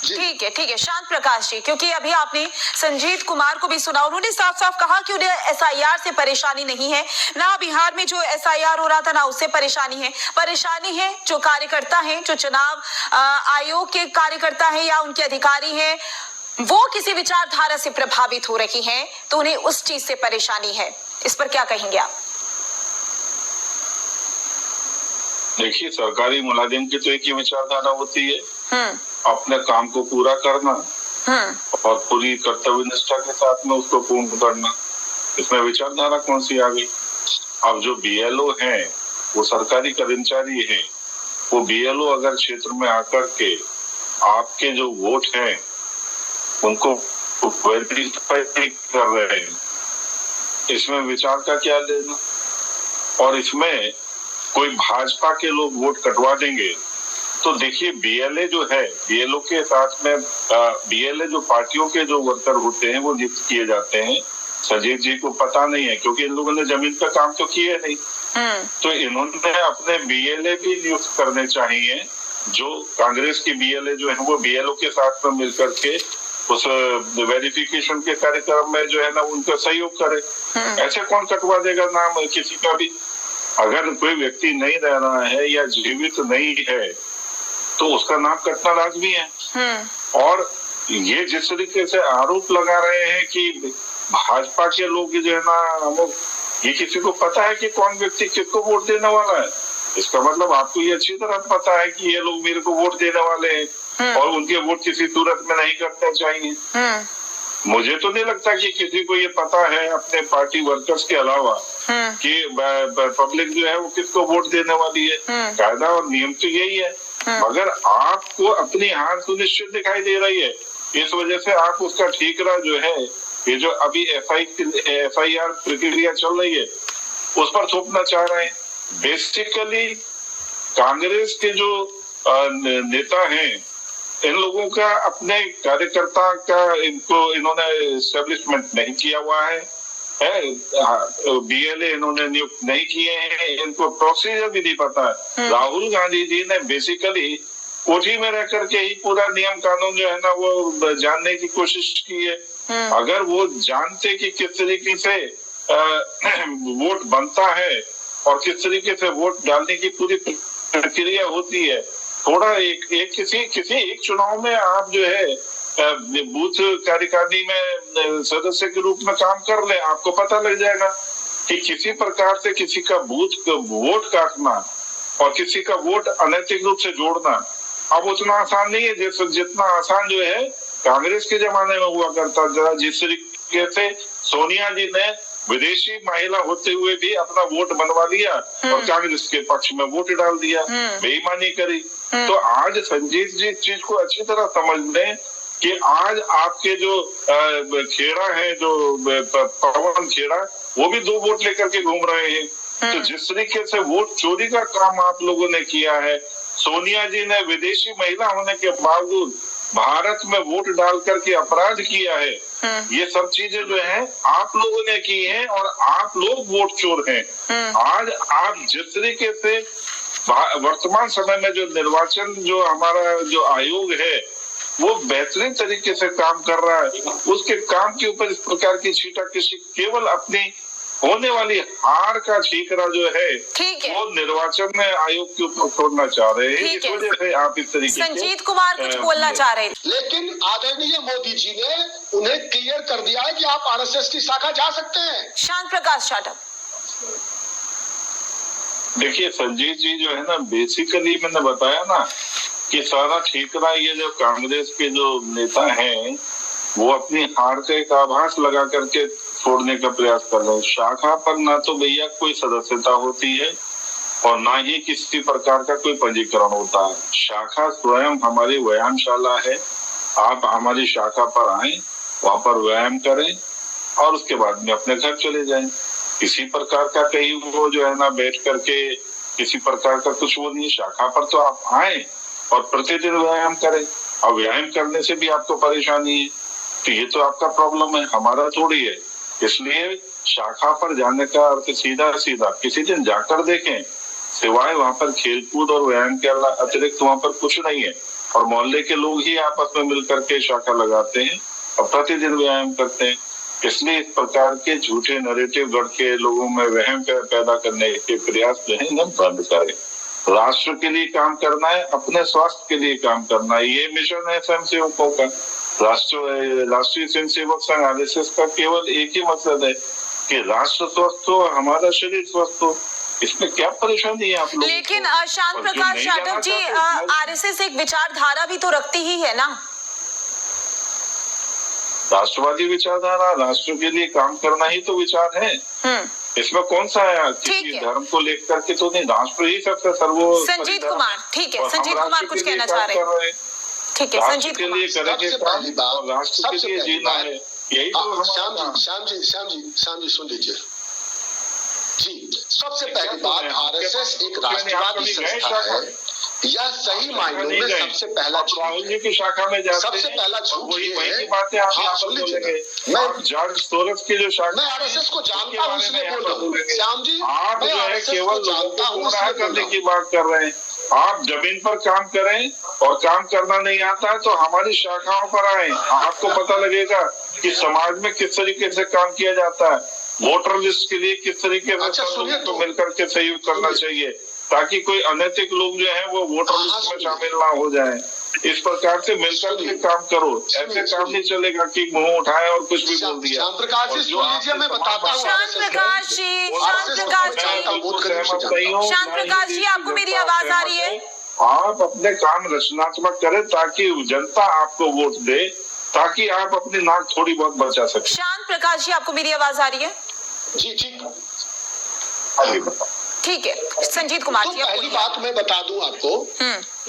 ठीक है शांत प्रकाश जी, क्योंकि अभी आपने संजीत कुमार को भी सुना, उन्होंने साफ साफ कहा कि उन्हें एसआईआर से परेशानी नहीं है, ना बिहार में जो एसआईआर हो रहा था ना उससे परेशानी है जो कार्यकर्ता हैं, जो चुनाव आयोग के कार्यकर्ता हैं या उनके अधिकारी हैं, वो किसी विचारधारा से प्रभावित हो रही हैं, तो उन्हें उस चीज से परेशानी है। इस पर क्या कहेंगे आप? देखिए, सरकारी मुलाजिम की तो एक ही विचारधारा होती है, अपने काम को पूरा करना और पूरी कर्तव्य निष्ठा के साथ में उसको पूर्ण करना। इसमें विचारधारा कौन सी आ गई? अब जो बीएलओ हैं वो सरकारी कर्मचारी हैं, वो बीएलओ अगर क्षेत्र में आकर के आपके जो वोट हैं उनको वेरीफाई कर रहे हैं, इसमें विचार का क्या लेना? और इसमें कोई भाजपा के लोग वोट कटवा देंगे तो देखिए, बीएलए जो है, बीएलओ के साथ में बीएलए जो पार्टियों के जो वर्कर होते हैं वो नियुक्त किए जाते हैं। संजीत जी को पता नहीं है क्योंकि इन लोगों ने जमीन पर काम तो किए नहीं, तो इन्होंने अपने बीएलए भी नियुक्त करने चाहिए। जो कांग्रेस की बीएलए जो है वो बीएलओ के साथ में मिलकर के उस वेरिफिकेशन के कार्यक्रम में जो है ना उनका सहयोग करे। ऐसे कौन कटवा देगा नाम किसी का भी? अगर कोई व्यक्ति नहीं रह रहा है या जीवित नहीं है तो उसका नाम कटना लाजमी है। और ये जिस तरीके से आरोप लगा रहे हैं कि भाजपा के लोग जो है ना, ये किसी को पता है कि कौन व्यक्ति किसको वोट देने वाला है? इसका मतलब आपको ये अच्छी तरह पता है कि ये लोग मेरे को वोट देने वाले हैं और उनके वोट किसी सूरत में नहीं करने चाहिए। मुझे तो नहीं लगता कि किसी को ये पता है अपने पार्टी वर्कर्स के अलावा कि पब्लिक जो है वो किसको वोट देने वाली है। कायदा और नियम तो यही है, मगर आपको अपनी हार सुनिश्चित दिखाई दे रही है, इस वजह से आप उसका ठीकरा जो है, ये जो अभी एफआईआर प्रक्रिया चल रही है उस पर थोपना चाह रहे हैं। बेसिकली कांग्रेस के जो नेता हैं, इन लोगों का अपने कार्यकर्ता का इन्होंने एस्टेब्लिशमेंट नहीं किया हुआ है, बीएलए इन्होंने नियुक्त नहीं किए हैं, इनको प्रोसीजर भी नहीं पता है। राहुल गांधी जी ने बेसिकली कोठी में रह करके ही पूरा नियम कानून जो है ना वो जानने की कोशिश की है। अगर वो जानते कि किस तरीके से वोट बनता है और किस तरीके से वोट डालने की पूरी प्रक्रिया होती है, थोड़ा किसी एक चुनाव में आप जो है बूथ कार्यकारिणी में सदस्य के रूप में काम कर ले, आपको पता लग जाएगा कि किसी प्रकार से किसी का वोट काटना और किसी का वोट अनैतिक रूप से जोड़ना अब उतना आसान नहीं है जितना आसान जो है कांग्रेस के जमाने में हुआ करता था। जिस तरीके से सोनिया जी ने विदेशी महिला होते हुए भी अपना वोट बनवा लिया और कांग्रेस के पक्ष में वोट डाल दिया, बेईमानी करी। तो आज संजीत जी चीज को अच्छी तरह समझ लें कि आज आपके जो खेड़ा है, जो पवन खेड़ा, वो भी 2 वोट लेकर के घूम रहे हैं। तो जिस तरीके से वोट चोरी का काम आप लोगों ने किया है, सोनिया जी ने विदेशी महिला होने के बावजूद भारत में वोट डाल करके अपराध किया है, ये सब चीजें जो है आप लोगों ने की हैं और आप लोग वोट चोर हैं। आज आप जिस तरीके से वर्तमान समय में जो निर्वाचन जो हमारा जो आयोग है वो बेहतरीन तरीके से काम कर रहा है, उसके काम के ऊपर इस प्रकार की छींटाकशी केवल अपनी होने वाली हार का ठीकरा जो है वो निर्वाचन में आयोग के ऊपर छोड़ना चाह रहे हैं। इस वजह से आप इस तरीके संजीत कुमार कुछ बोलना चाह रहे हैं, लेकिन आदरणीय मोदी जी ने उन्हें क्लियर कर दिया है कि आप आरएसएस की शाखा जा सकते हैं। शांत प्रकाश जाटव, देखिए संजीत जी जो है ना, बेसिकली मैंने बताया ना कि सारा ठीकरा ये जो कांग्रेस के जो नेता हैं वो अपनी हार का एक आभास लगा करके छोड़ने का प्रयास कर रहे हैं। शाखा पर ना तो भैया कोई सदस्यता होती है और ना ही किसी प्रकार का कोई पंजीकरण होता है। शाखा स्वयं हमारी व्यायामशाला है, आप हमारी शाखा पर आए, वहां पर व्यायाम करें और उसके बाद में अपने घर चले जाएं। किसी प्रकार का कहीं वो जो है ना बैठ करके किसी प्रकार का कुछ वो नहीं। शाखा पर तो आप आए और प्रतिदिन व्यायाम करें, और व्यायाम करने से भी आपको परेशानी है तो ये तो आपका प्रॉब्लम है, हमारा थोड़ी है। इसलिए शाखा पर जाने का अर्थ सीधा सीधा किसी दिन जाकर देखें, सिवाय वहां पर खेलकूद और व्यायाम के अतिरिक्त वहां पर कुछ नहीं है। और मोहल्ले के लोग ही आपस में मिलकर के शाखा लगाते हैं और प्रतिदिन व्यायाम करते हैं। इसलिए इस प्रकार के झूठे नैरेटिव गढ़ के लोगों में वहम पैदा करने के प्रयास जो है न बंद करें। राष्ट्र के लिए काम करना है, अपने स्वास्थ्य के लिए काम करना है, ये मिशन है स्वयंसेवकों का। राष्ट्रीय स्वयंसेवक संघ RSS का केवल एक ही मकसद है कि राष्ट्र स्वस्थ हो, हमारा शरीर स्वस्थ हो। इसमें क्या परेशानी है आप लोगों को? लेकिन शांत प्रकाश यादव जी, RSS एक विचारधारा भी तो रखती ही है ना। राष्ट्रवादी विचारधारा, राष्ट्र के लिए काम करना ही तो विचार है। इसमें कौन सा है? किसी धर्म को लेकर के तो नहीं, राष्ट्र ही सबसे सर्वोच्च। संजीत कुमार, ठीक है, संजीत कुमार कुछ कहना चाह रहे हैं। ठीक है, संजीत कुमार। सबसे पहली बात, राष्ट्र के लिए जीना है, यही तो। श्याम जी सुन लीजिए जी। सबसे पहली बात, RSS एक राष्ट्रवादी संस्था है। यह सही मायनों में सबसे पहला राहुल जी की शाखा में जाते सबसे पहला झूठ ये है। बात है, आप सुन लीजिए, मैं जॉर्ज सोरोस की जो शाखा, मैं RSS को जानता हूँ इसलिए बोल रहा हूँ श्याम जी। आप जो है केवल जानता हूँ गुमराह करने की बात कर रहे हैं। आप जमीन पर काम करें और काम करना नहीं आता है तो हमारी शाखाओं पर आए, आपको पता लगेगा कि समाज में किस तरीके से काम किया जाता है। वोटर लिस्ट के लिए किस तरीके से तो मिलकर के सहयोग करना चाहिए ताकि कोई अनैतिक लोग जो है वो वोटर लिस्ट में शामिल ना हो जाए। इस प्रकार से मिलकर के काम करो, ऐसे काम नहीं चलेगा कि मुंह उठाए और कुछ भी बोल दिया। शांत प्रकाश जी सुन लीजिए, मैं बताता हूँ। शांत प्रकाश जी, आपको मेरी आवाज आ रही है? आप अपने काम रचनात्मक करें ताकि जनता आपको वोट दे, ताकि आप अपनी नाक थोड़ी बहुत बचा सके। शांत प्रकाश जी, आपको मेरी आवाज आ रही है? जी ठीक, ठीक है, संजीत कुमार जी। पहली बात मैं बता दूं आपको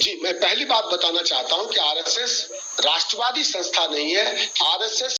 जी, मैं पहली बात बताना चाहता हूं कि RSS राष्ट्रवादी संस्था नहीं है। RSS